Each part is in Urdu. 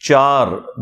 4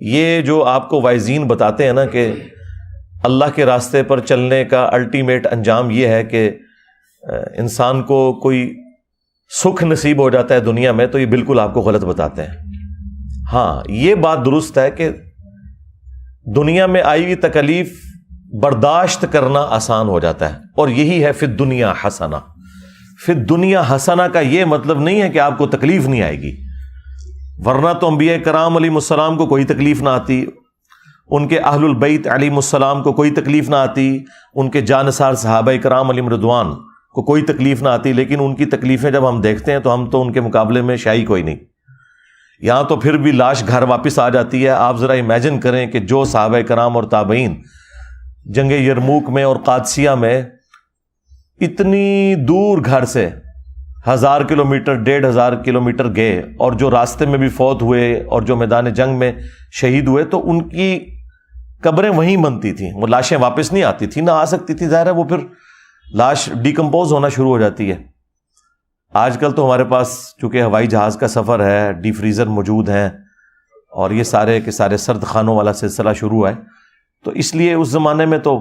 یہ جو آپ کو وائزین بتاتے ہیں نا کہ اللہ کے راستے پر چلنے کا الٹیمیٹ انجام یہ ہے کہ انسان کو کوئی سکھ نصیب ہو جاتا ہے دنیا میں، تو یہ بالکل آپ کو غلط بتاتے ہیں۔ ہاں، یہ بات درست ہے کہ دنیا میں آئی ہوئی تکلیف برداشت کرنا آسان ہو جاتا ہے، اور یہی ہے فی الدنیا حسنہ۔ فی الدنیا حسنہ کا یہ مطلب نہیں ہے کہ آپ کو تکلیف نہیں آئے گی، ورنہ تو انبیاء کرام علیہ السلام کو کوئی تکلیف نہ آتی، ان کے اہل البیت علیہ السلام کو کوئی تکلیف نہ آتی، ان کے جانثار صحابہ کرام علیہم رضوان کو کوئی تکلیف نہ آتی، لیکن ان کی تکلیفیں جب ہم دیکھتے ہیں تو ہم تو ان کے مقابلے میں شاہی کوئی نہیں۔ یہاں تو پھر بھی لاش گھر واپس آ جاتی ہے۔ آپ ذرا امیجن کریں کہ جو صحابہ کرام اور تابعین جنگ یرموک میں اور قادسیہ میں اتنی دور گھر سے 1000 کلومیٹر 1500 کلومیٹر گئے، اور جو راستے میں بھی فوت ہوئے اور جو میدان جنگ میں شہید ہوئے، تو ان کی قبریں وہیں بنتی تھیں، وہ لاشیں واپس نہیں آتی تھیں، نہ آ سکتی تھی، ظاہر ہے وہ پھر لاش ڈیکمپوز ہونا شروع ہو جاتی ہے۔ آج کل تو ہمارے پاس چونکہ ہوائی جہاز کا سفر ہے، ڈی فریزر موجود ہیں، اور یہ سارے کے سارے سرد خانوں والا سلسلہ شروع ہے، تو اس لیے اس زمانے میں تو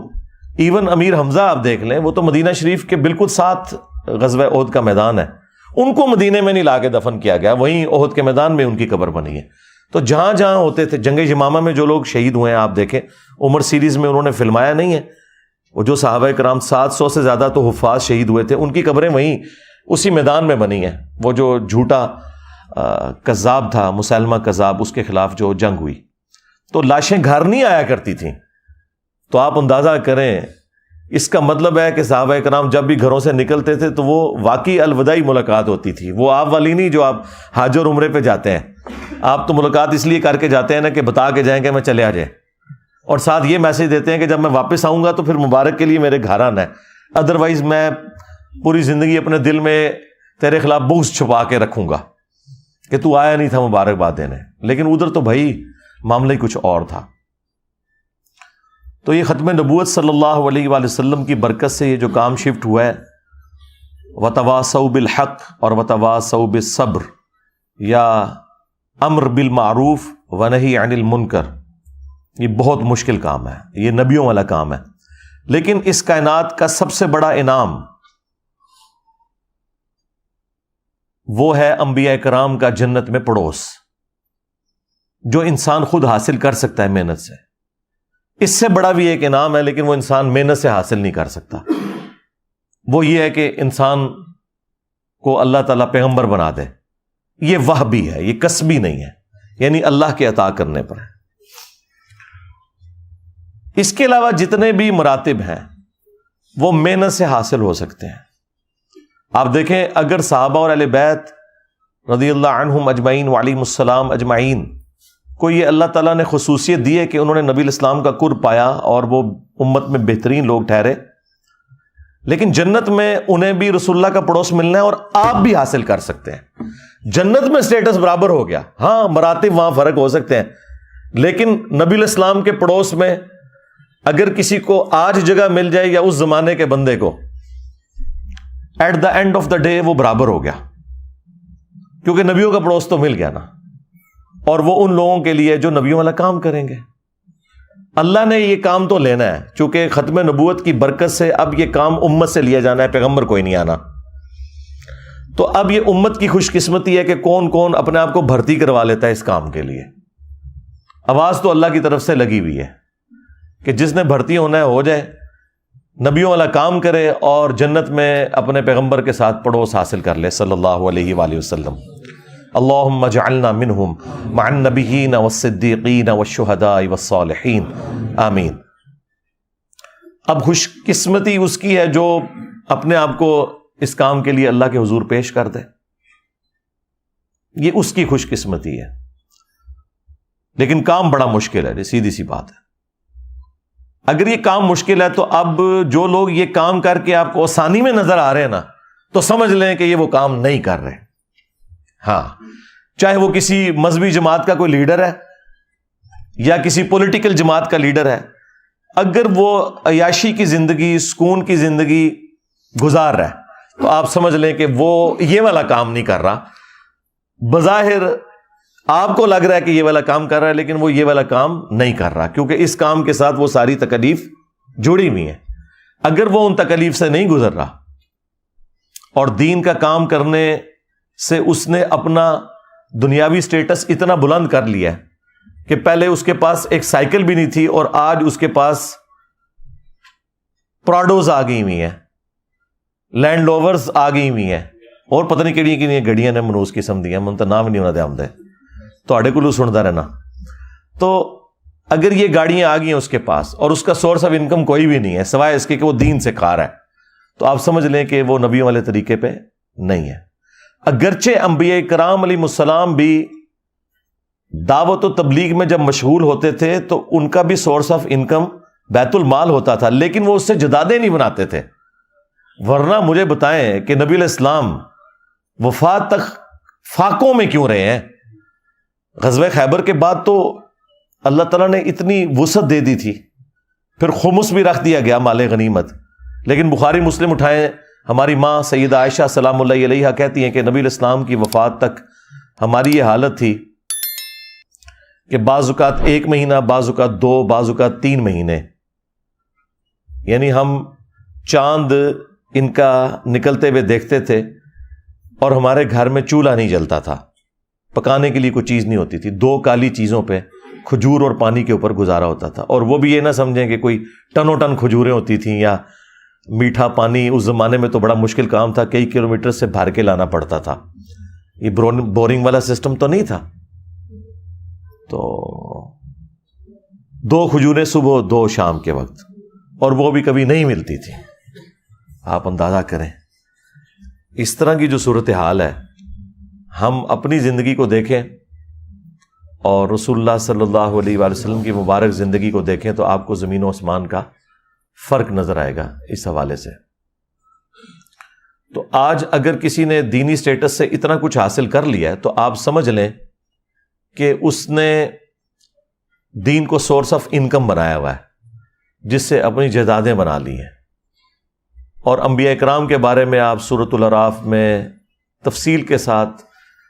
ایون امیر حمزہ آپ دیکھ لیں، وہ تو مدینہ شریف کے بالکل ساتھ غزوہ احد کا میدان ہے، ان کو مدینے میں نہیں لا کے دفن کیا گیا، وہیں احد کے میدان میں ان کی قبر بنی ہے۔ تو جہاں جہاں ہوتے تھے، جنگ یمامہ میں جو لوگ شہید ہوئے ہیں آپ دیکھیں، عمر سیریز میں انہوں نے فلمایا نہیں ہے، وہ جو صحابہ کرام 700 سے زیادہ تو حفاظ شہید ہوئے تھے، ان کی قبریں وہیں اسی میدان میں بنی ہیں۔ وہ جو جھوٹا کذاب تھا مسلمہ کذاب، اس کے خلاف جو جنگ ہوئی، تو لاشیں گھر نہیں آیا کرتی تھیں۔ تو آپ اندازہ کریں، اس کا مطلب ہے کہ صحابہ کرام جب بھی گھروں سے نکلتے تھے تو وہ واقعی الوداعی ملاقات ہوتی تھی، وہ آپ والی نہیں جو آپ حج اور عمرے پہ جاتے ہیں۔ آپ تو ملاقات اس لیے کر کے جاتے ہیں نا کہ بتا کے جائیں کہ میں چلے آ جائیں، اور ساتھ یہ میسج دیتے ہیں کہ جب میں واپس آؤں گا تو پھر مبارک کے لیے میرے گھر آنا ہے، ادروائز میں پوری زندگی اپنے دل میں تیرے خلاف بغض چھپا کے رکھوں گا کہ تو آیا نہیں تھا مبارکباد دینے۔ لیکن ادھر تو بھائی معاملہ ہی کچھ اور تھا۔ تو یہ ختم نبوت صلی اللہ علیہ وآلہ وسلم کی برکت سے یہ جو کام شفٹ ہوا ہے، وتواصوا بالحق اور وتواصوا بالصبر، یا امر بالمعروف ونہی عن المنکر، یہ بہت مشکل کام ہے، یہ نبیوں والا کام ہے، لیکن اس کائنات کا سب سے بڑا انعام وہ ہے انبیاء کرام کا جنت میں پڑوس، جو انسان خود حاصل کر سکتا ہے محنت سے۔ اس سے بڑا بھی ایک انعام ہے، لیکن وہ انسان محنت سے حاصل نہیں کر سکتا، وہ یہ ہے کہ انسان کو اللہ تعالیٰ پیغمبر بنا دے۔ یہ وہبی ہے، یہ کسبی نہیں ہے، یعنی اللہ کے عطا کرنے پر ہے۔ اس کے علاوہ جتنے بھی مراتب ہیں وہ محنت سے حاصل ہو سکتے ہیں۔ آپ دیکھیں، اگر صحابہ اور اہل بیت رضی اللہ عنہم اجمعین وعلیہم السلام اجمعین کو یہ اللہ تعالیٰ نے خصوصیت دی ہے کہ انہوں نے نبی الاسلام کا قرب پایا اور وہ امت میں بہترین لوگ ٹھہرے، لیکن جنت میں انہیں بھی رسول اللہ کا پڑوس ملنا ہے، اور آپ بھی حاصل کر سکتے ہیں۔ جنت میں سٹیٹس برابر ہو گیا، ہاں مراتب وہاں فرق ہو سکتے ہیں، لیکن نبی الاسلام کے پڑوس میں اگر کسی کو آج جگہ مل جائے یا اس زمانے کے بندے کو، at the end of the day وہ برابر ہو گیا، کیونکہ نبیوں کا پڑوس تو مل گیا نا، اور وہ ان لوگوں کے لیے جو نبیوں والا کام کریں گے۔ اللہ نے یہ کام تو لینا ہے، چونکہ ختم نبوت کی برکت سے اب یہ کام امت سے لیا جانا ہے، پیغمبر کوئی نہیں آنا۔ تو اب یہ امت کی خوش قسمتی ہے کہ کون کون اپنے آپ کو بھرتی کروا لیتا ہے اس کام کے لیے۔ آواز تو اللہ کی طرف سے لگی ہوئی ہے کہ جس نے بھرتی ہونا ہے ہو جائے، نبیوں والا کام کرے، اور جنت میں اپنے پیغمبر کے ساتھ پڑوس حاصل کر لے صلی اللہ علیہ وآلہ وسلم۔ اللہم اجعلنا منہم مع النبیین والصدیقین والشہداء والصالحین، آمین۔ اب خوش قسمتی اس کی ہے جو اپنے آپ کو اس کام کے لیے اللہ کے حضور پیش کر دے، یہ اس کی خوش قسمتی ہے، لیکن کام بڑا مشکل ہے، سیدھی سی بات ہے۔ اگر یہ کام مشکل ہے تو اب جو لوگ یہ کام کر کے آپ کو آسانی میں نظر آ رہے ہیں نا، تو سمجھ لیں کہ یہ وہ کام نہیں کر رہے۔ ہاں، چاہے وہ کسی مذہبی جماعت کا کوئی لیڈر ہے یا کسی پولیٹیکل جماعت کا لیڈر ہے، اگر وہ عیاشی کی زندگی، سکون کی زندگی گزار رہا ہے تو آپ سمجھ لیں کہ وہ یہ والا کام نہیں کر رہا۔ بظاہر آپ کو لگ رہا ہے کہ یہ والا کام کر رہا ہے، لیکن وہ یہ والا کام نہیں کر رہا، کیونکہ اس کام کے ساتھ وہ ساری تکلیف جڑی ہوئی ہیں۔ اگر وہ ان تکلیف سے نہیں گزر رہا اور دین کا کام کرنے سے اس نے اپنا دنیاوی سٹیٹس اتنا بلند کر لیا کہ پہلے اس کے پاس ایک سائیکل بھی نہیں تھی اور آج اس کے پاس پراڈوز آ گئی ہوئی ہیں، لینڈ لوورز آ گئی ہوئی ہیں، اور پتہ نہیں کہڑی گڑیاں نے منوس قسم دیا، من تو نام نہیں ہونا دے تھوڑے کو سنتا رہنا۔ تو اگر یہ گاڑیاں آ گئی ہیں اس کے پاس اور اس کا سورس آف انکم کوئی بھی نہیں ہے سوائے اس کے کہ وہ دین سے کھا رہا ہے، تو آپ سمجھ لیں کہ وہ نبیوں والے طریقے پہ نہیں ہے۔ اگرچہ انبیاء کرام علیہ السلام بھی دعوت و تبلیغ میں جب مشغول ہوتے تھے تو ان کا بھی سورس آف انکم بیت المال ہوتا تھا، لیکن وہ اس سے جدادیں نہیں بناتے تھے۔ ورنہ مجھے بتائیں کہ نبی علیہ السلام وفات تک فاقوں میں کیوں رہے ہیں؟ غزوہ خیبر کے بعد تو اللہ تعالیٰ نے اتنی وسعت دے دی تھی، پھر خمس بھی رکھ دیا گیا مال غنیمت، لیکن بخاری مسلم اٹھائیں، ہماری ماں سیدہ عائشہ سلام اللہ علیہا کہتی ہیں کہ نبی علیہ السلام کی وفات تک ہماری یہ حالت تھی کہ بعض اوقات 1 مہینہ، بعض اوقات 2، بعض اوقات 3 مہینے، یعنی ہم چاند ان کا نکلتے ہوئے دیکھتے تھے اور ہمارے گھر میں چولہا نہیں جلتا تھا، پکانے کے لیے کوئی چیز نہیں ہوتی تھی، 2 کالی چیزوں پہ کھجور اور پانی کے اوپر گزارا ہوتا تھا، اور وہ بھی یہ نہ سمجھیں کہ کوئی ٹنوں ٹن کھجوریں ہوتی تھیں یا میٹھا پانی، اس زمانے میں تو بڑا مشکل کام تھا، کئی کلومیٹر سے بھر کے لانا پڑتا تھا، یہ بورنگ والا سسٹم تو نہیں تھا، تو 2 کھجوریں صبح 2 شام کے وقت، اور وہ بھی کبھی نہیں ملتی تھی۔ آپ اندازہ کریں اس طرح کی جو صورتحال ہے، ہم اپنی زندگی کو دیکھیں اور رسول اللہ صلی اللہ علیہ وآلہ وسلم کی مبارک زندگی کو دیکھیں تو آپ کو زمین و آسمان کا فرق نظر آئے گا اس حوالے سے۔ تو آج اگر کسی نے دینی سٹیٹس سے اتنا کچھ حاصل کر لیا ہے تو آپ سمجھ لیں کہ اس نے دین کو سورس آف انکم بنایا ہوا ہے، جس سے اپنی جائیدادیں بنا لی ہیں۔ اور انبیاء کرام کے بارے میں آپ سورۃ الاعراف میں تفصیل کے ساتھ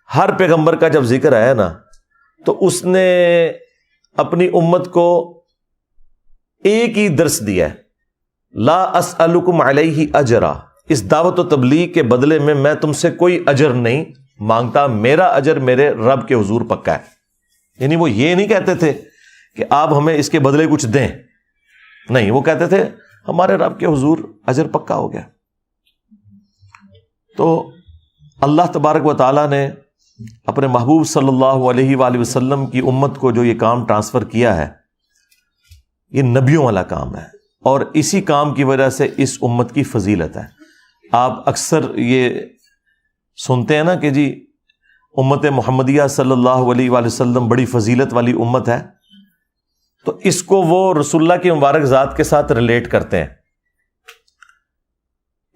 ہر پیغمبر کا جب ذکر آیا نا تو اس نے اپنی امت کو ایک ہی درس دیا ہے، لا اسألکم علیہ اجرا، اس دعوت و تبلیغ کے بدلے میں تم سے کوئی اجر نہیں مانگتا، میرا اجر میرے رب کے حضور پکا ہے۔ یعنی وہ یہ نہیں کہتے تھے کہ آپ ہمیں اس کے بدلے کچھ دیں، نہیں، وہ کہتے تھے ہمارے رب کے حضور اجر پکا ہو گیا۔ تو اللہ تبارک و تعالیٰ نے اپنے محبوب صلی اللہ علیہ وآلہ وسلم کی امت کو جو یہ کام ٹرانسفر کیا ہے، یہ نبیوں والا کام ہے، اور اسی کام کی وجہ سے اس امت کی فضیلت ہے۔ آپ اکثر یہ سنتے ہیں نا کہ جی امت محمدیہ صلی اللہ علیہ وآلہ وسلم بڑی فضیلت والی امت ہے، تو اس کو وہ رسول اللہ کی مبارک ذات کے ساتھ ریلیٹ کرتے ہیں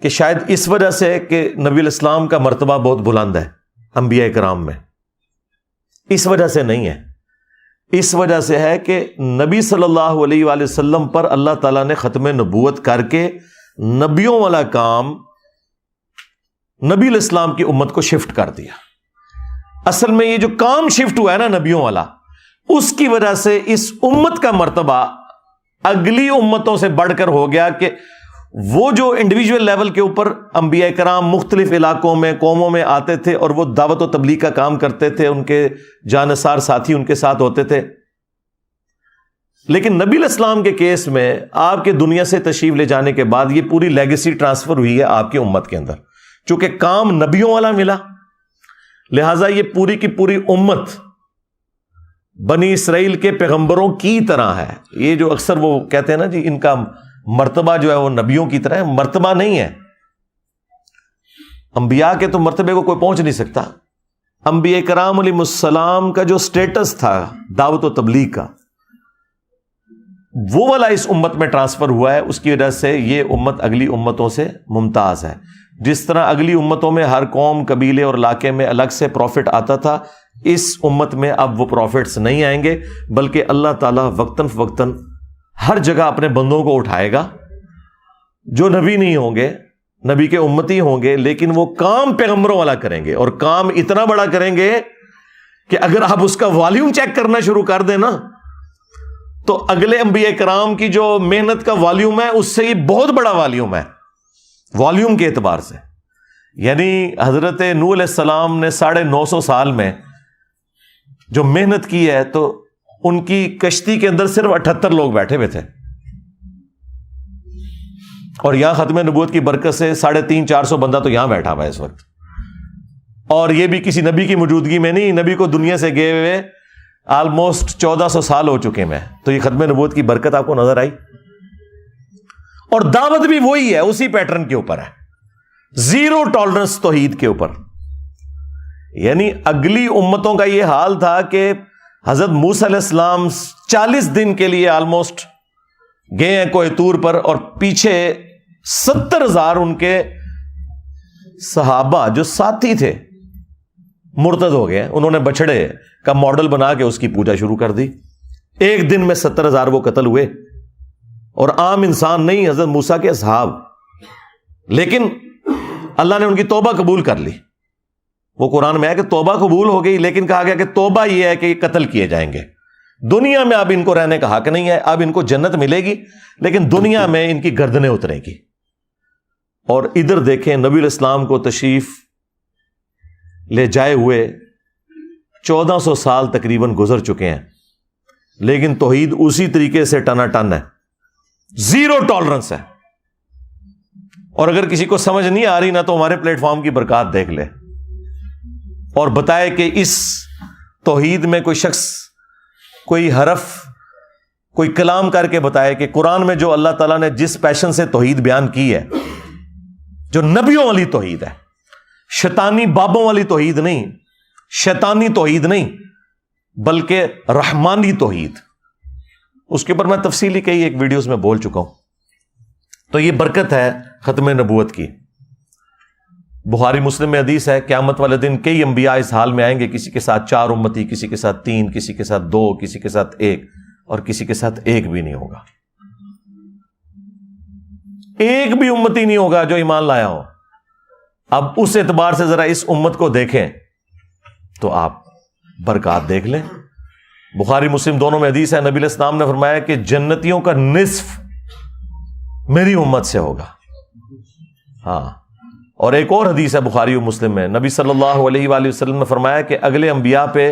کہ شاید اس وجہ سے کہ نبی علیہ السلام کا مرتبہ بہت بلند ہے انبیاء کرام میں، اس وجہ سے نہیں ہے، اس وجہ سے ہے کہ نبی صلی اللہ علیہ وآلہ وسلم پر اللہ تعالیٰ نے ختم نبوت کر کے نبیوں والا کام نبی علیہ السلام کی امت کو شفٹ کر دیا۔ اصل میں یہ جو کام شفٹ ہوا ہے نا نبیوں والا، اس کی وجہ سے اس امت کا مرتبہ اگلی امتوں سے بڑھ کر ہو گیا کہ وہ جو انڈیویجول لیول کے اوپر انبیاء کرام مختلف علاقوں میں قوموں میں آتے تھے اور وہ دعوت و تبلیغ کا کام کرتے تھے، ان کے جانثار ساتھی ان کے ساتھ ہوتے تھے، لیکن نبی علیہ السلام کے کیس میں آپ کے دنیا سے تشریف لے جانے کے بعد یہ پوری لیگیسی ٹرانسفر ہوئی ہے آپ کی امت کے اندر، چونکہ کام نبیوں والا ملا، لہٰذا یہ پوری کی پوری امت بنی اسرائیل کے پیغمبروں کی طرح ہے۔ یہ جو اکثر وہ کہتے ہیں نا جی ان کا مرتبہ جو ہے وہ نبیوں کی طرح ہے، مرتبہ نہیں ہے، انبیاء کے تو مرتبے کو کوئی پہنچ نہیں سکتا۔ انبیاء کرام علیہ السلام کا جو سٹیٹس تھا دعوت و تبلیغ کا، وہ والا اس امت میں ٹرانسفر ہوا ہے، اس کی وجہ سے یہ امت اگلی امتوں سے ممتاز ہے۔ جس طرح اگلی امتوں میں ہر قوم، قبیلے اور علاقے میں الگ سے پروفٹ آتا تھا، اس امت میں اب وہ پروفٹس نہیں آئیں گے، بلکہ اللہ تعالیٰ وقتاً فوقتاً ہر جگہ اپنے بندوں کو اٹھائے گا جو نبی نہیں ہوں گے، نبی کے امتی ہوں گے، لیکن وہ کام پیغمبروں والا کریں گے، اور کام اتنا بڑا کریں گے کہ اگر آپ اس کا والیوم چیک کرنا شروع کر دیں نا تو اگلے انبیاء کرام کی جو محنت کا والیوم ہے اس سے یہ بہت بڑا والیوم ہے والیوم کے اعتبار سے. یعنی حضرت نوح علیہ السلام نے 950 سال میں جو محنت کی ہے تو ان کی کشتی کے اندر صرف 78 لوگ بیٹھے ہوئے تھے, اور یہاں ختم نبوت کی برکت سے 350-400 بندہ تو یہاں بیٹھا ہوا ہے اس وقت, اور یہ بھی کسی نبی کی موجودگی میں نہیں, نبی کو دنیا سے گئے ہوئے آلموسٹ 1400 سال ہو چکے میں. تو یہ ختم نبوت کی برکت آپ کو نظر آئی, اور دعوت بھی وہی ہے, اسی پیٹرن کے اوپر ہے, زیرو ٹالرنس توحید کے اوپر. یعنی اگلی امتوں کا یہ حال تھا کہ حضرت موسیٰ علیہ السلام 40 دن کے لیے آلموسٹ گئے ہیں کوہ طور پر, اور پیچھے 70,000 ان کے صحابہ جو ساتھی تھے مرتد ہو گئے. انہوں نے بچڑے کا ماڈل بنا کے اس کی پوجا شروع کر دی. ایک دن میں 70,000 وہ قتل ہوئے, اور عام انسان نہیں, حضرت موسیٰ کے اصحاب. لیکن اللہ نے ان کی توبہ قبول کر لی. وہ قرآن میں ہے کہ توبہ قبول ہو گئی, لیکن کہا گیا کہ توبہ یہ ہے کہ یہ قتل کیے جائیں گے. دنیا میں اب ان کو رہنے کا حق نہیں ہے, اب ان کو جنت ملے گی لیکن دنیا میں ان کی گردنیں اترے گی. اور ادھر دیکھیں نبی علیہ السلام کو تشریف لے جائے ہوئے 1400 سال تقریباً گزر چکے ہیں, لیکن توحید اسی طریقے سے ٹنا ٹن ہے, زیرو ٹالرنس ہے. اور اگر کسی کو سمجھ نہیں آ رہی نا تو ہمارے پلیٹ فارم کی برکات دیکھ لے اور بتائے کہ اس توحید میں کوئی شخص کوئی حرف کوئی کلام کر کے بتائے کہ قرآن میں جو اللہ تعالیٰ نے جس پیشن سے توحید بیان کی ہے, جو نبیوں والی توحید ہے, شیطانی بابوں والی توحید نہیں, شیطانی توحید نہیں, بلکہ رحمانی توحید. اس کے اوپر میں تفصیلی کئی ایک ویڈیوز میں بول چکا ہوں. تو یہ برکت ہے ختم نبوت کی. بخاری مسلم میں حدیث ہے قیامت والے دن کئی انبیاء اس حال میں آئیں گے, کسی کے ساتھ 4 امتی, کسی کے ساتھ 3, کسی کے ساتھ 2, کسی کے ساتھ 1, اور کسی کے ساتھ 1 بھی نہیں ہوگا. 1 بھی امتی نہیں ہوگا جو ایمان لایا ہو. اب اس اعتبار سے ذرا اس امت کو دیکھیں تو آپ برکات دیکھ لیں. بخاری مسلم دونوں میں حدیث ہے, نبی علیہ السلام نے فرمایا کہ جنتیوں کا نصف میری امت سے ہوگا. ہاں, اور ایک اور حدیث ہے بخاری و مسلم میں, نبی صلی اللہ علیہ وآلہ وسلم نے فرمایا کہ اگلے انبیاء پہ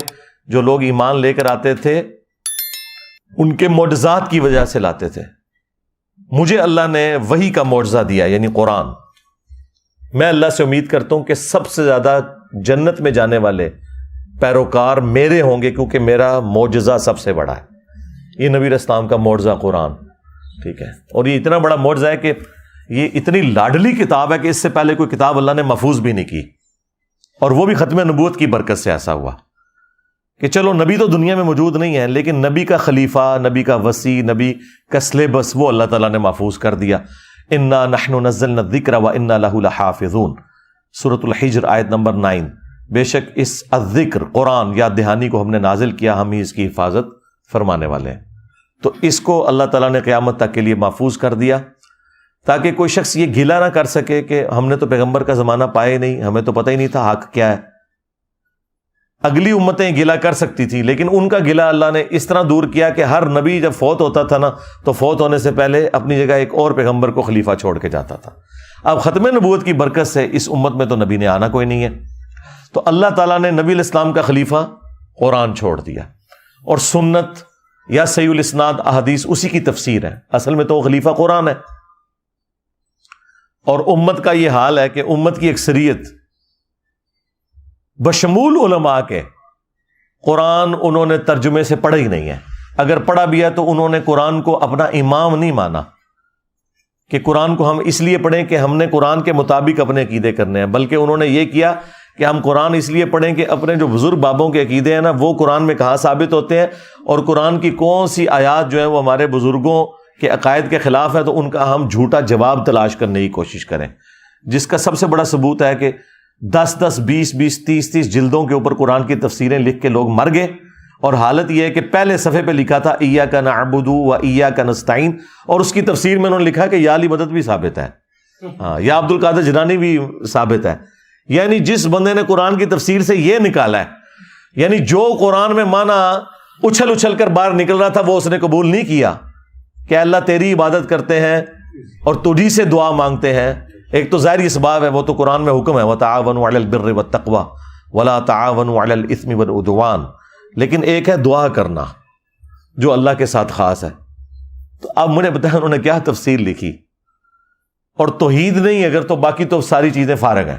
جو لوگ ایمان لے کر آتے تھے ان کے معجزات کی وجہ سے لاتے تھے. مجھے اللہ نے وحی کا معجزہ دیا, یعنی قرآن. میں اللہ سے امید کرتا ہوں کہ سب سے زیادہ جنت میں جانے والے پیروکار میرے ہوں گے, کیونکہ میرا معجزہ سب سے بڑا ہے. یہ نبی علیہ السلام کا معجزہ قرآن, ٹھیک ہے. اور یہ اتنا بڑا معجزہ ہے کہ یہ اتنی لاڈلی کتاب ہے کہ اس سے پہلے کوئی کتاب اللہ نے محفوظ بھی نہیں کی, اور وہ بھی ختم نبوت کی برکت سے ایسا ہوا کہ چلو نبی تو دنیا میں موجود نہیں ہے, لیکن نبی کا خلیفہ, نبی کا وصی, نبی کا سلیبس وہ اللہ تعالیٰ نے محفوظ کر دیا. انا نحن نزلنا الذکر وانا لہ لحافظون, سورۃ الحجر آیت نمبر 9. بے شک اس الذکر قرآن یاد دہانی کو ہم نے نازل کیا, ہم ہی اس کی حفاظت فرمانے والے ہیں. تو اس کو اللہ تعالیٰ نے قیامت تک کے لیے محفوظ کر دیا تاکہ کوئی شخص یہ گلا نہ کر سکے کہ ہم نے تو پیغمبر کا زمانہ پائے نہیں, ہمیں تو پتہ ہی نہیں تھا حق کیا ہے. اگلی امتیں گلا کر سکتی تھی, لیکن ان کا گلا اللہ نے اس طرح دور کیا کہ ہر نبی جب فوت ہوتا تھا نا تو فوت ہونے سے پہلے اپنی جگہ ایک اور پیغمبر کو خلیفہ چھوڑ کے جاتا تھا. اب ختم نبوت کی برکت سے اس امت میں تو نبی نے آنا کوئی نہیں ہے, تو اللہ تعالیٰ نے نبی علیہ السلام کا خلیفہ قرآن چھوڑ دیا, اور سنت یا صحیح الاسناد احادیث اسی کی تفسیر ہے. اصل میں تو وہ خلیفہ قرآن ہے. اور امت کا یہ حال ہے کہ امت کی اکثریت بشمول علماء کے قرآن انہوں نے ترجمے سے پڑھا ہی نہیں ہے. اگر پڑھا بھی ہے تو انہوں نے قرآن کو اپنا امام نہیں مانا کہ قرآن کو ہم اس لیے پڑھیں کہ ہم نے قرآن کے مطابق اپنے عقیدے کرنے ہیں, بلکہ انہوں نے یہ کیا کہ ہم قرآن اس لیے پڑھیں کہ اپنے جو بزرگ بابوں کے عقیدے ہیں نا وہ قرآن میں کہاں ثابت ہوتے ہیں, اور قرآن کی کون سی آیات جو ہیں وہ ہمارے بزرگوں کے عقائد کے خلاف ہے تو ان کا ہم جھوٹا جواب تلاش کرنے کی کوشش کریں. جس کا سب سے بڑا ثبوت ہے کہ 10-10, 20-20, 30-30 جلدوں کے اوپر قرآن کی تفسیریں لکھ کے لوگ مر گئے, اور حالت یہ ہے کہ پہلے صفحے پہ لکھا تھا ایاک نعبد و ایاک نستعین, اور اس کی تفسیر میں انہوں نے لکھا کہ یا علی مدد بھی ثابت ہے, ہاں یا عبد القادر جیلانی بھی ثابت ہے. یعنی جس بندے نے قرآن کی تفسیر سے یہ نکالا ہے یعنی جو قرآن میں مانا اچھل اچھل کر باہر نکل رہا تھا وہ اس نے قبول نہیں کیا کہ اللہ تیری عبادت کرتے ہیں اور تجھی سے دعا مانگتے ہیں. ایک تو ظاہری اسباب ہے, وہ تو قرآن میں حکم ہے وَتَعَاوَنُوا عَلَى الْبِرِّ وَالتَّقْوَى وَلَا تَعَاوَنُوا عَلَى الْإِثْمِ وَالْعُدْوَانِ. لیکن ایک ہے دعا کرنا جو اللہ کے ساتھ خاص ہے. تو اب مجھے بتائیں انہوں نے کیا تفسیر لکھی, اور توحید نہیں اگر تو باقی تو ساری چیزیں فارغ ہیں.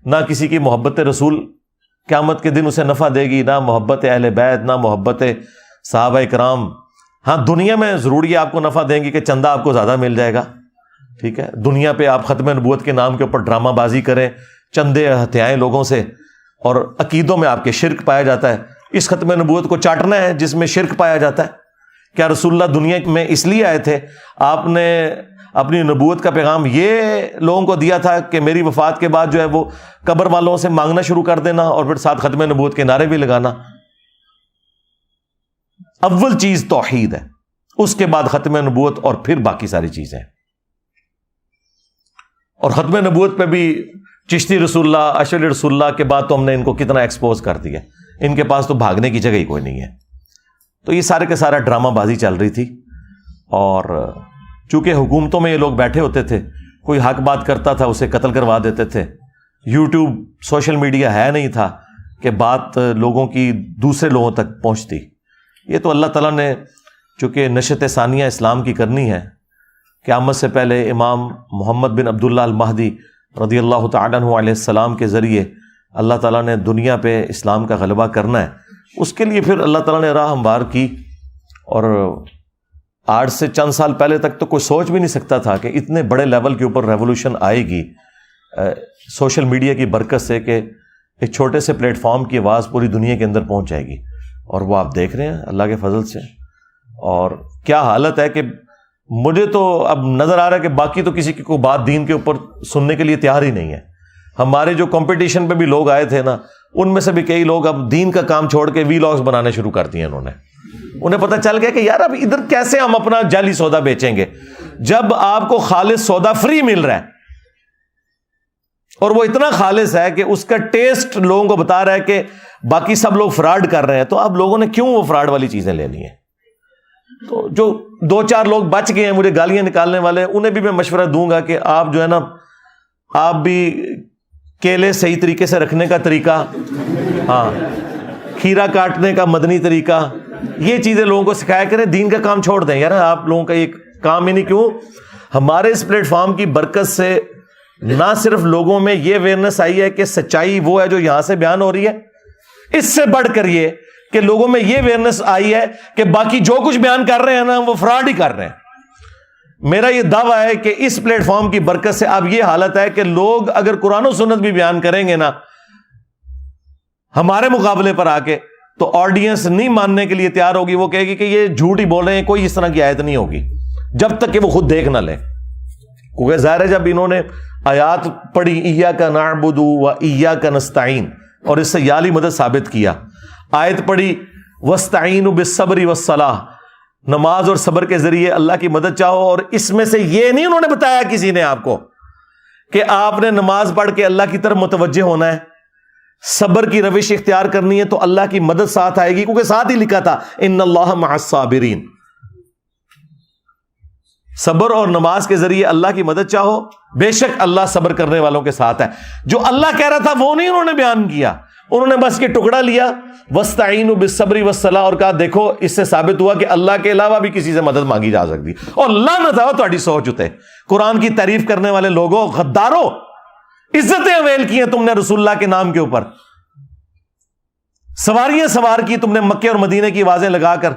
نہ کسی کی محبت رسول قیامت کے دن اسے نفع دے گی, نہ محبت اہل بیت, نہ محبت صحابہ کرام. ہاں دنیا میں ضروری ہے آپ کو نفع دیں گی کہ چندہ آپ کو زیادہ مل جائے گا, ٹھیک ہے. دنیا پہ آپ ختم نبوت کے نام کے اوپر ڈرامہ بازی کریں, چندے ہتھیائیں لوگوں سے, اور عقیدوں میں آپ کے شرک پایا جاتا ہے. اس ختم نبوت کو چاٹنا ہے جس میں شرک پایا جاتا ہے. کیا رسول اللہ دنیا میں اس لیے آئے تھے؟ آپ نے اپنی نبوت کا پیغام یہ لوگوں کو دیا تھا کہ میری وفات کے بعد جو ہے وہ قبر والوں سے مانگنا شروع کر دینا اور پھر ساتھ ختم نبوت کے نعرے بھی لگانا. اول چیز توحید ہے, اس کے بعد ختم نبوت اور پھر باقی ساری چیزیں. اور ختم نبوت پہ بھی چشتی رسول اللہ, اشعری رسول اللہ کے بعد تو ہم نے ان کو کتنا ایکسپوز کر دیا. ان کے پاس تو بھاگنے کی جگہ ہی کوئی نہیں ہے. تو یہ سارے کے سارا ڈرامہ بازی چل رہی تھی, اور چونکہ حکومتوں میں یہ لوگ بیٹھے ہوتے تھے, کوئی حق بات کرتا تھا اسے قتل کروا دیتے تھے. یوٹیوب سوشل میڈیا ہے نہیں تھا کہ بات لوگوں کی دوسرے لوگوں تک پہنچتی. یہ تو اللہ تعالیٰ نے چونکہ نشت ثانیہ اسلام کی کرنی ہے, قیامت سے پہلے امام محمد بن عبداللہ المہدی رضی اللہ تعالیٰ عنہ علیہ السلام کے ذریعے اللہ تعالیٰ نے دنیا پہ اسلام کا غلبہ کرنا ہے. اس کے لیے پھر اللہ تعالیٰ نے راہ ہموار کی, اور آج سے چند سال پہلے تک تو کوئی سوچ بھی نہیں سکتا تھا کہ اتنے بڑے لیول کے اوپر ریولوشن آئے گی سوشل میڈیا کی برکت سے, کہ ایک چھوٹے سے پلیٹ فارم کی آواز پوری دنیا کے اندر پہنچ جائے گی. اور وہ آپ دیکھ رہے ہیں اللہ کے فضل سے. اور کیا حالت ہے کہ مجھے تو اب نظر آ رہا ہے کہ باقی تو کسی کی کوئی بات دین کے اوپر سننے کے لیے تیار ہی نہیں ہے. ہمارے جو کمپٹیشن پہ بھی لوگ آئے تھے نا, ان میں سے بھی کئی لوگ اب دین کا کام چھوڑ کے وی لاگز بنانے شروع کر دیے. انہیں پتہ چل گیا کہ یار اب ادھر کیسے ہم اپنا جعلی سودا بیچیں گے جب آپ کو خالص سودا فری مل رہا ہے, اور وہ اتنا خالص ہے کہ اس کا ٹیسٹ لوگوں کو بتا رہا ہے کہ باقی سب لوگ فراڈ کر رہے ہیں. تو اب لوگوں نے کیوں وہ فراڈ والی چیزیں لینی ہیں؟ تو جو 2-4 لوگ بچ گئے ہیں مجھے گالیاں نکالنے والے, انہیں بھی میں مشورہ دوں گا کہ آپ جو ہے نا, آپ بھی کیلے صحیح طریقے سے رکھنے کا طریقہ, ہاں کھیرا کاٹنے کا مدنی طریقہ, یہ چیزیں لوگوں کو سکھایا کریں. دین کا کام چھوڑ دیں یار, آپ لوگوں کا یہ کام ہی نہیں. کیوں؟ ہمارے اس پلیٹ فارم کی برکت سے نہ صرف لوگوں میں یہ اویئرنیس آئی ہے کہ سچائی وہ ہے جو یہاں سے بیان ہو رہی ہے, اس سے بڑھ کر یہ کہ لوگوں میں یہ اویئرنیس آئی ہے کہ باقی جو کچھ بیان کر رہے ہیں نا وہ فراڈ ہی کر رہے ہیں. میرا یہ دعویٰ ہے کہ اس پلیٹ فارم کی برکت سے اب یہ حالت ہے کہ لوگ اگر قرآن و سنت بھی بیان کریں گے نا ہمارے مقابلے پر آ کے, تو آڈینس نہیں ماننے کے لیے تیار ہوگی. وہ کہے گی کہ یہ جھوٹ ہی بول رہے ہیں, کوئی اس طرح کی آیت نہیں ہوگی جب تک کہ وہ خود دیکھ نہ لیں. کیونکہ ظاہر ہے جب انہوں نے آیات پڑھی ایاک نعبد و ایاک نستعین, اور اس سے یالی مدد ثابت کیا, آیت پڑھی واستعینوا بالصبر والصلاۃ, نماز اور صبر کے ذریعے اللہ کی مدد چاہو. اور اس میں سے یہ نہیں انہوں نے بتایا کسی نے آپ کو کہ آپ نے نماز پڑھ کے اللہ کی طرف متوجہ ہونا ہے, صبر کی روش اختیار کرنی ہے تو اللہ کی مدد ساتھ آئے گی, کیونکہ ساتھ ہی لکھا تھا ان اللہ مع الصابرین. صبر اور نماز کے ذریعے اللہ کی مدد چاہو, بے شک اللہ صبر کرنے والوں کے ساتھ ہے. جو اللہ کہہ رہا تھا وہ نہیں انہوں نے بیان کیا, انہوں نے بس یہ ٹکڑا لیا واستعینوا بالصبر والصلاۃ, اور کہا دیکھو اس سے ثابت ہوا کہ اللہ کے علاوہ بھی کسی سے مدد مانگی جا سکتی. اور لعنت ہے تہاڈی سوچ اتے, قرآن کی تعریف کرنے والے لوگوں, غداروں, عزتیں اویل کی ہیں تم نے رسول اللہ کے نام کے اوپر, سواریاں سوار کی تم نے مکے اور مدینے کی آوازیں لگا کر,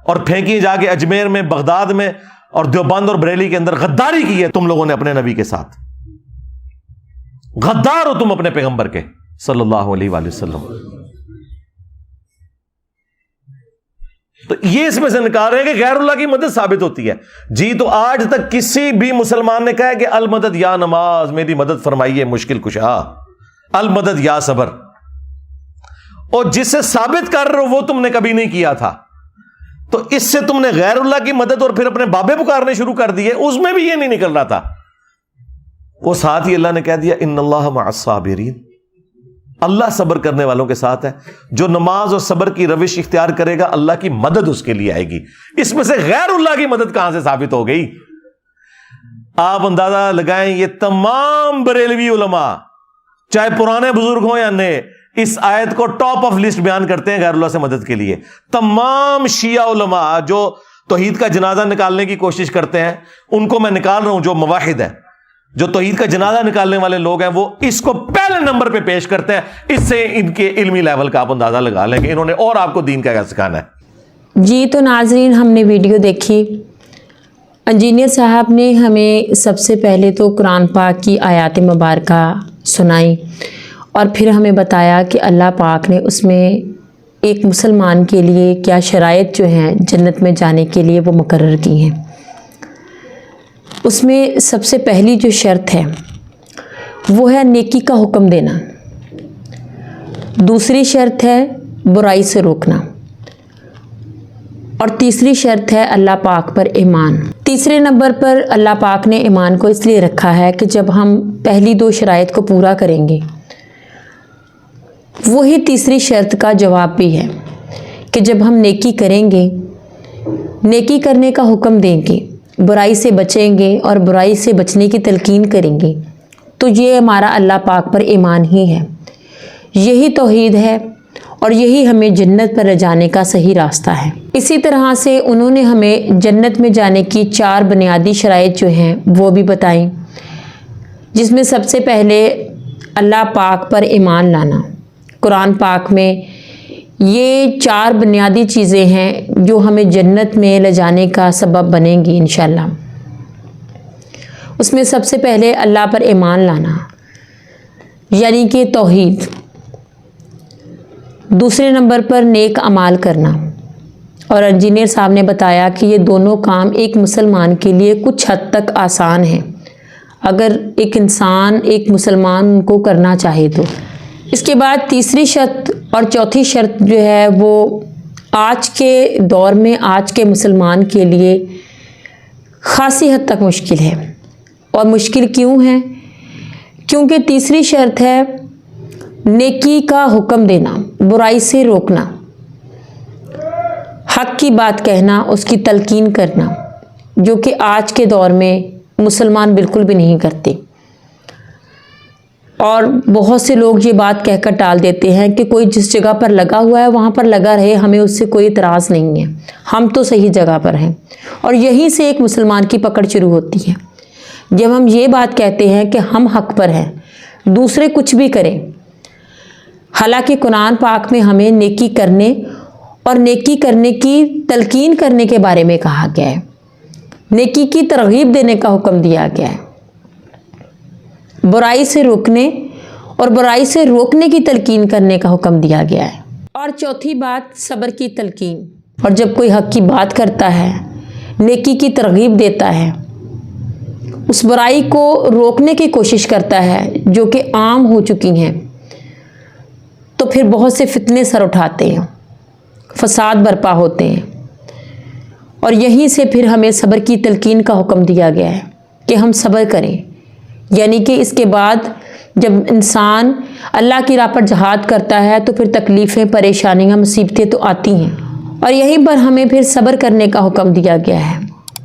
اور پھینکی جا کے اجمیر میں, بغداد میں اور دیوبند اور بریلی کے اندر. غداری کی ہے تم لوگوں نے اپنے نبی کے ساتھ, غدار ہو تم اپنے پیغمبر کے صلی اللہ علیہ وآلہ وسلم. تو یہ اس میں سے نکال رہے ہیں کہ غیر اللہ کی مدد ثابت ہوتی ہے. جی تو آج تک کسی بھی مسلمان نے کہا ہے کہ المدد یا نماز میری مدد فرمائیے مشکل کشا, المدد یا صبر, اور جس سے ثابت کر رہے ہو وہ تم نے کبھی نہیں کیا تھا. تو اس سے تم نے غیر اللہ کی مدد اور پھر اپنے بابے پکارنے شروع کر دیے, اس میں بھی یہ نہیں نکل رہا تھا. وہ ساتھ ہی اللہ نے کہہ دیا ان اللہ مع الصابرین, اللہ صبر کرنے والوں کے ساتھ ہے. جو نماز اور صبر کی روش اختیار کرے گا اللہ کی مدد اس کے لیے آئے گی. اس میں سے غیر اللہ کی مدد کہاں سے ثابت ہو گئی؟ آپ اندازہ لگائیں یہ تمام بریلوی علماء چاہے پرانے بزرگ ہوں یا نئے اس آیت کو ٹاپ آف لسٹ بیان کرتے ہیں غیر اللہ سے مدد کے لیے. تمام شیعہ علماء جو توحید کا جنازہ نکالنے کی کوشش کرتے ہیں ان کو میں نکال رہا ہوں، جو موحد ہیں، جو توحید کا جنازہ نکالنے والے لوگ ہیں، وہ اس کو پہلے نمبر پہ پیش کرتے ہیں. اس سے ان کے علمی لیول کا آپ اندازہ لگا لیں کہ انہوں نے اور آپ کو دین کا کیا سکھانا ہے. جی تو ناظرین، ہم نے ویڈیو دیکھی. انجینئر صاحب نے ہمیں سب سے پہلے تو قرآن پاک کی آیات مبارکہ سنائی اور پھر ہمیں بتایا کہ اللہ پاک نے اس میں ایک مسلمان کے لیے کیا شرائط جو ہیں جنت میں جانے کے لیے وہ مقرر کی ہیں. اس میں سب سے پہلی جو شرط ہے وہ ہے نیکی کا حکم دینا. دوسری شرط ہے برائی سے روکنا. اور تیسری شرط ہے اللہ پاک پر ایمان. تیسرے نمبر پر اللہ پاک نے ایمان کو اس لیے رکھا ہے کہ جب ہم پہلی دو شرائط کو پورا کریں گے، وہی تیسری شرط کا جواب بھی ہے کہ جب ہم نیکی کریں گے، نیکی کرنے کا حکم دیں گے، برائی سے بچیں گے اور برائی سے بچنے کی تلقین کریں گے، تو یہ ہمارا اللہ پاک پر ایمان ہی ہے. یہی توحید ہے اور یہی ہمیں جنت پر جانے کا صحیح راستہ ہے. اسی طرح سے انہوں نے ہمیں جنت میں جانے کی 4 بنیادی شرائط جو ہیں وہ بھی بتائیں، جس میں سب سے پہلے اللہ پاک پر ایمان لانا. قرآن پاک میں یہ 4 بنیادی چیزیں ہیں جو ہمیں جنت میں لے جانے کا سبب بنیں گی انشاءاللہ. اس میں سب سے پہلے اللہ پر ایمان لانا یعنی کہ توحید. دوسرے نمبر پر نیک اعمال کرنا. اور انجینئر صاحب نے بتایا کہ یہ دونوں کام ایک مسلمان کے لیے کچھ حد تک آسان ہیں اگر ایک انسان، ایک مسلمان ان کو کرنا چاہے تو. اس کے بعد تیسری شرط اور چوتھی شرط جو ہے وہ آج کے دور میں آج کے مسلمان کے لیے خاصی حد تک مشکل ہے. اور مشکل کیوں ہے؟ کیونکہ تیسری شرط ہے نیکی کا حکم دینا، برائی سے روکنا، حق کی بات کہنا، اس کی تلقین کرنا، جو کہ آج کے دور میں مسلمان بالکل بھی نہیں کرتے. اور بہت سے لوگ یہ بات کہہ کر ٹال دیتے ہیں کہ کوئی جس جگہ پر لگا ہوا ہے وہاں پر لگا رہے، ہمیں اس سے کوئی اعتراض نہیں ہے، ہم تو صحیح جگہ پر ہیں. اور یہیں سے ایک مسلمان کی پکڑ شروع ہوتی ہے. جب ہم یہ بات کہتے ہیں کہ ہم حق پر ہیں، دوسرے کچھ بھی کریں، حالانکہ قرآن پاک میں ہمیں نیکی کرنے اور نیکی کرنے کی تلقین کرنے کے بارے میں کہا گیا ہے، نیکی کی ترغیب دینے کا حکم دیا گیا ہے، برائی سے روکنے اور برائی سے روکنے کی تلقین کرنے کا حکم دیا گیا ہے. اور چوتھی بات صبر کی تلقین. اور جب کوئی حق کی بات کرتا ہے، نیکی کی ترغیب دیتا ہے، اس برائی کو روکنے کی کوشش کرتا ہے جو کہ عام ہو چکی ہیں، تو پھر بہت سے فتنے سر اٹھاتے ہیں، فساد برپا ہوتے ہیں. اور یہیں سے پھر ہمیں صبر کی تلقین کا حکم دیا گیا ہے کہ ہم صبر کریں. یعنی کہ اس کے بعد جب انسان اللہ کی راہ پر جہاد کرتا ہے تو پھر تکلیفیں، پریشانیاں، مصیبتیں تو آتی ہیں. اور یہیں پر ہمیں پھر صبر کرنے کا حکم دیا گیا ہے.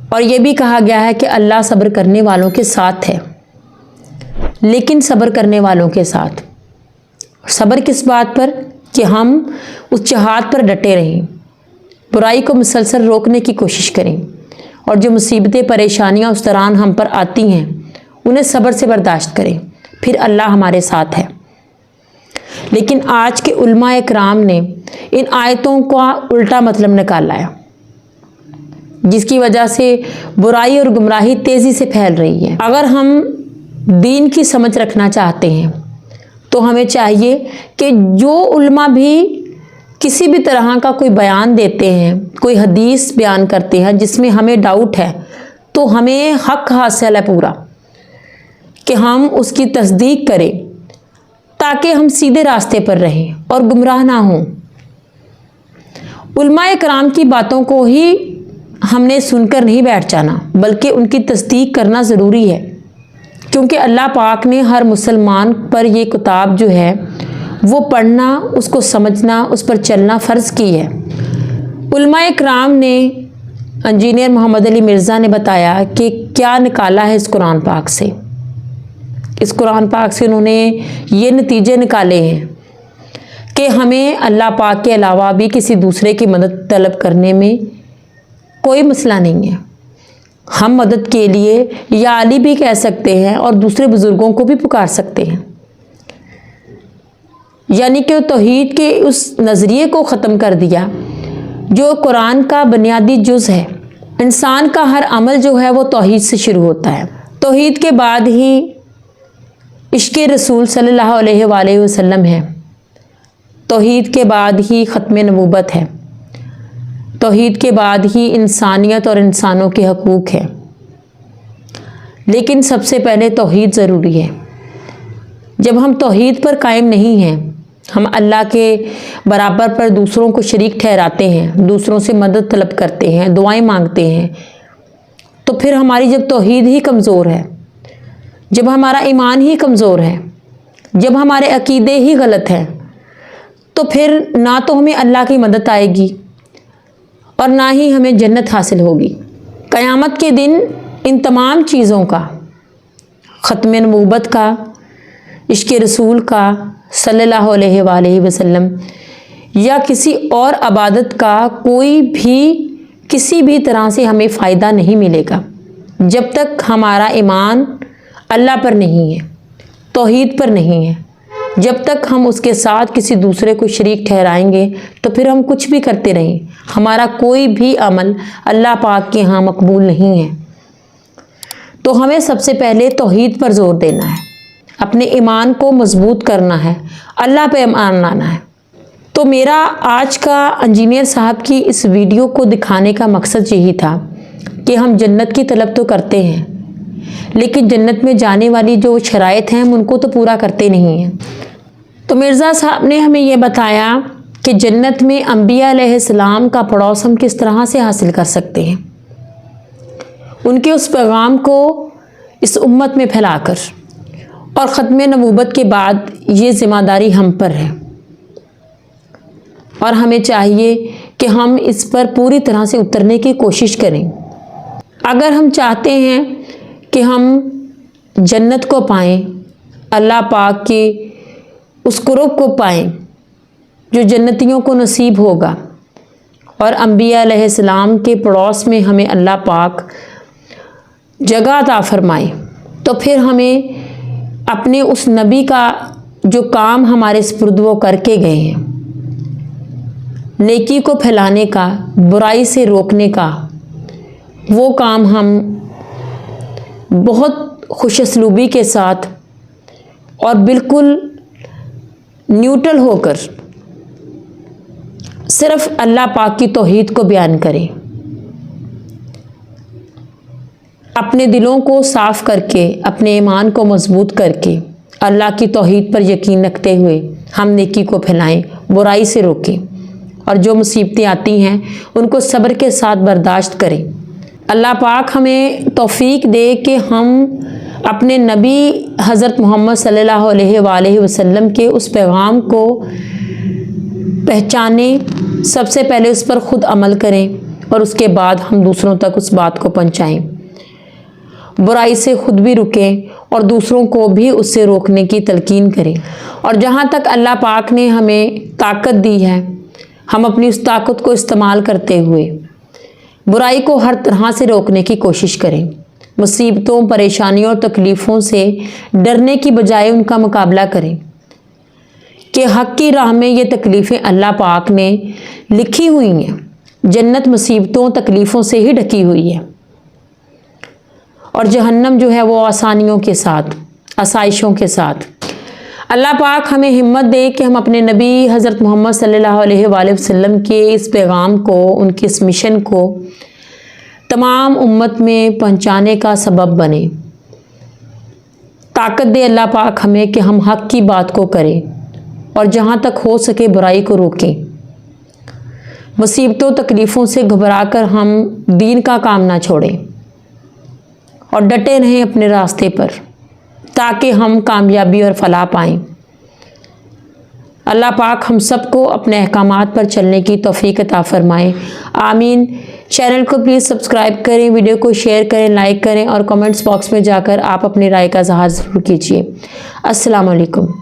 اور یہ بھی کہا گیا ہے کہ اللہ صبر کرنے والوں کے ساتھ ہے. لیکن صبر کرنے والوں کے ساتھ صبر کس بات پر؟ کہ ہم اس جہاد پر ڈٹے رہیں، برائی کو مسلسل روکنے کی کوشش کریں، اور جو مصیبتیں، پریشانیاں اس دوران ہم پر آتی ہیں انہیں صبر سے برداشت کریں، پھر اللہ ہمارے ساتھ ہے. لیکن آج کے علماء اکرام نے ان آیتوں کا الٹا مطلب نکالا ہے، جس کی وجہ سے برائی اور گمراہی تیزی سے پھیل رہی ہے. اگر ہم دین کی سمجھ رکھنا چاہتے ہیں تو ہمیں چاہیے کہ جو علماء بھی کسی بھی طرح کا کوئی بیان دیتے ہیں، کوئی حدیث بیان کرتے ہیں جس میں ہمیں ڈاؤٹ ہے، تو ہمیں حق حاصل ہے پورا کہ ہم اس کی تصدیق کریں تاکہ ہم سیدھے راستے پر رہیں اور گمراہ نہ ہوں. علماء کرام کی باتوں کو ہی ہم نے سن کر نہیں بیٹھ جانا، بلکہ ان کی تصدیق کرنا ضروری ہے، کیونکہ اللہ پاک نے ہر مسلمان پر یہ کتاب جو ہے وہ پڑھنا، اس کو سمجھنا، اس پر چلنا فرض کی ہے۔ علماء اکرام نے، انجینئر محمد علی مرزا نے بتایا کہ کیا نکالا ہے اس قرآن پاک سے۔ اس قرآن پاک سے انہوں نے یہ نتیجے نکالے ہیں کہ ہمیں اللہ پاک کے علاوہ بھی کسی دوسرے کی مدد طلب کرنے میں کوئی مسئلہ نہیں ہے۔ ہم مدد کے لیے یا علی بھی کہہ سکتے ہیں اور دوسرے بزرگوں کو بھی پکار سکتے ہیں، یعنی کہ توحید کے اس نظریے کو ختم کر دیا جو قرآن کا بنیادی جز ہے۔ انسان کا ہر عمل جو ہے وہ توحید سے شروع ہوتا ہے۔ توحید کے بعد ہی عشق رسول صلی اللہ علیہ وآلہ وسلم ہے، توحید کے بعد ہی ختم نبوت ہے، توحید کے بعد ہی انسانیت اور انسانوں کے حقوق ہے۔ لیکن سب سے پہلے توحید ضروری ہے۔ جب ہم توحید پر قائم نہیں ہیں، ہم اللہ کے برابر پر دوسروں کو شریک ٹھہراتے ہیں، دوسروں سے مدد طلب کرتے ہیں، دعائیں مانگتے ہیں، تو پھر ہماری جب توحید ہی کمزور ہے، جب ہمارا ایمان ہی کمزور ہے، جب ہمارے عقیدے ہی غلط ہیں، تو پھر نہ تو ہمیں اللہ کی مدد آئے گی اور نہ ہی ہمیں جنت حاصل ہوگی۔ قیامت کے دن ان تمام چیزوں کا، ختم نبوت کا، عشق رسول کا صلی اللہ علیہ وآلہ وسلم، یا کسی اور عبادت کا کوئی بھی کسی بھی طرح سے ہمیں فائدہ نہیں ملے گا جب تک ہمارا ایمان اللہ پر نہیں ہے، توحید پر نہیں ہے۔ جب تک ہم اس کے ساتھ کسی دوسرے کو شریک ٹھہرائیں گے تو پھر ہم کچھ بھی کرتے رہیں، ہمارا کوئی بھی عمل اللہ پاک کے ہاں مقبول نہیں ہے۔ تو ہمیں سب سے پہلے توحید پر زور دینا ہے، اپنے ایمان کو مضبوط کرنا ہے، اللہ پہ ایمان لانا ہے۔ تو میرا آج کا انجینئر صاحب کی اس ویڈیو کو دکھانے کا مقصد یہی تھا کہ ہم جنت کی طلب تو کرتے ہیں، لیکن جنت میں جانے والی جو شرائط ہیں ہم ان کو تو پورا کرتے نہیں ہیں۔ تو مرزا صاحب نے ہمیں یہ بتایا کہ جنت میں انبیاء علیہ السلام کا پڑوس ہم کس طرح سے حاصل کر سکتے ہیں، ان کے اس پیغام کو اس امت میں پھیلا کر، اور ختم نبوت کے بعد یہ ذمہ داری ہم پر ہے، اور ہمیں چاہیے کہ ہم اس پر پوری طرح سے اترنے کی کوشش کریں۔ اگر ہم چاہتے ہیں کہ ہم جنت کو پائیں، اللہ پاک کے اس قرب کو پائیں جو جنتیوں کو نصیب ہوگا، اور انبیاء علیہ السلام کے پڑوس میں ہمیں اللہ پاک جگہ عطا فرمائے، تو پھر ہمیں اپنے اس نبی کا جو کام ہمارے سپرد وہ کر کے گئے ہیں، نیکی کو پھیلانے کا، برائی سے روکنے کا، وہ کام ہم بہت خوش اسلوبی کے ساتھ اور بالکل نیوٹرل ہو کر صرف اللہ پاک کی توحید کو بیان کریں، اپنے دلوں کو صاف کر کے، اپنے ایمان کو مضبوط کر کے، اللہ کی توحید پر یقین رکھتے ہوئے ہم نیکی کو پھیلائیں، برائی سے روکیں، اور جو مصیبتیں آتی ہیں ان کو صبر کے ساتھ برداشت کریں۔ اللہ پاک ہمیں توفیق دے کہ ہم اپنے نبی حضرت محمد صلی اللہ علیہ وآلہ وسلم کے اس پیغام کو پہچانیں، سب سے پہلے اس پر خود عمل کریں، اور اس کے بعد ہم دوسروں تک اس بات کو پہنچائیں، برائی سے خود بھی رکیں اور دوسروں کو بھی اس سے روکنے کی تلقین کریں۔ اور جہاں تک اللہ پاک نے ہمیں طاقت دی ہے، ہم اپنی اس طاقت کو استعمال کرتے ہوئے برائی کو ہر طرح سے روکنے کی کوشش کریں، مصیبتوں، پریشانیوں اور تکلیفوں سے ڈرنے کی بجائے ان کا مقابلہ کریں کہ حق کی راہ میں یہ تکلیفیں اللہ پاک نے لکھی ہوئی ہیں، جنت مصیبتوں، تکلیفوں سے ہی ڈھکی ہوئی ہے، اور جہنم جو ہے وہ آسانیوں کے ساتھ، آسائشوں کے ساتھ۔ اللہ پاک ہمیں ہمت دے کہ ہم اپنے نبی حضرت محمد صلی اللہ علیہ وآلہ وسلم کے اس پیغام کو، ان کے اس مشن کو تمام امت میں پہنچانے کا سبب بنے۔ طاقت دے اللہ پاک ہمیں کہ ہم حق کی بات کو کریں اور جہاں تک ہو سکے برائی کو روکیں، مصیبتوں تکلیفوں سے گھبرا کر ہم دین کا کام نہ چھوڑیں اور ڈٹے رہیں اپنے راستے پر، تاکہ ہم کامیابی اور فلاح پائیں۔ اللہ پاک ہم سب کو اپنے احکامات پر چلنے کی توفیق عطا فرمائے، آمین۔ چینل کو پلیز سبسکرائب کریں، ویڈیو کو شیئر کریں، لائک کریں اور کمنٹس باکس میں جا کر آپ اپنی رائے کا اظہار ضرور کیجیے۔ السلام علیکم۔